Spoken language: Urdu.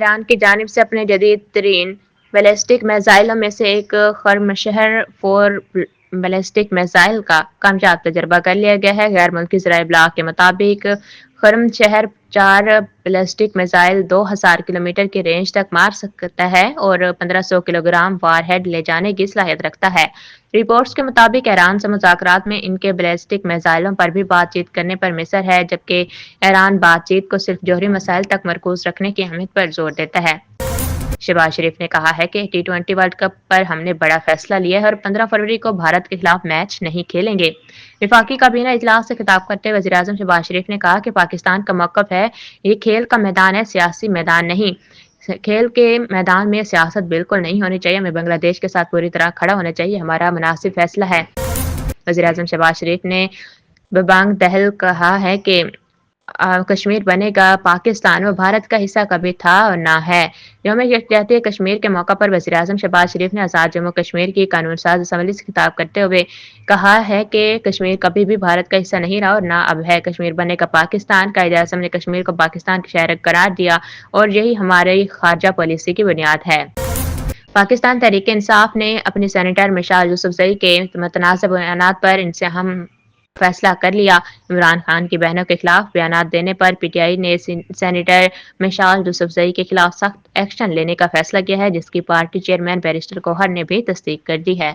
ایران کی جانب سے اپنے جدید ترین بیلسٹک میزائلوں میں سے ایک خرم شہر 4 بیلسٹک میزائل کا کامیاب تجربہ کر لیا گیا ہے۔ غیر ملکی ذرائع ابلاغ کے مطابق خرم شہر 4 بیلسٹک میزائل 2000 کلومیٹر کی رینج تک مار سکتا ہے اور 1500 کلو گرام وار ہیڈ لے جانے کی صلاحیت رکھتا ہے۔ رپورٹس کے مطابق ایران سے مذاکرات میں ان کے بیلسٹک میزائلوں پر بھی بات چیت کرنے پر مصر ہے، جبکہ ایران بات چیت کو صرف جوہری مسائل تک مرکوز رکھنے کی اہمیت پر زور دیتا ہے۔ شہباز شریف نے کہا ہے کہ T20 ورلڈ کپ پر ہم نے بڑا فیصلہ لیا ہے اور 15 فروری کو بھارت کے خلاف میچ نہیں کھیلیں گے۔ وفاقی کابینہ اجلاس سے خطاب کرتے ہوئے وزیراعظم شہباز شریف نے کہا کہ پاکستان کا موقف ہے، یہ کھیل کا میدان ہے، سیاسی میدان نہیں۔ کھیل کے میدان میں سیاست بالکل نہیں ہونی چاہیے، ہمیں بنگلہ دیش کے ساتھ پوری طرح کھڑا ہونا چاہیے، ہمارا مناسب فیصلہ ہے۔ وزیراعظم شہباز شریف نے ببانگ دہل کہا ہے کہ کشمیر بنے گا پاکستان و بھارت کا حصہ کبھی تھا اور نہ ہے۔ یوم یکجہتی کشمیر کے موقع پر وزیراعظم شہباز شریف نے آزاد جموں کشمیر کی قانون ساز اسمبلی سے خطاب کرتے ہوئے کہا ہے کہ کشمیر کبھی بھی بھارت کا حصہ نہیں رہا اور نہ اب ہے۔ کشمیر بنے گا پاکستان، قائد اعظم نے کشمیر کو پاکستان کے شہر قرار دیا اور یہی ہماری خارجہ پالیسی کی بنیاد ہے۔ پاکستان تحریک انصاف نے اپنی سینیٹر مشال یوسفزئی کے متنازع بیانات پر ان سے اہم فیصلہ کر لیا۔ عمران خان کی بہنوں کے خلاف بیانات دینے پر پی ٹی آئی نے سینیٹر مشال یوسفزئی کے خلاف سخت ایکشن لینے کا فیصلہ کیا ہے، جس کی پارٹی چیئرمین بیرسٹر گوہر نے بھی تصدیق کر دی ہے۔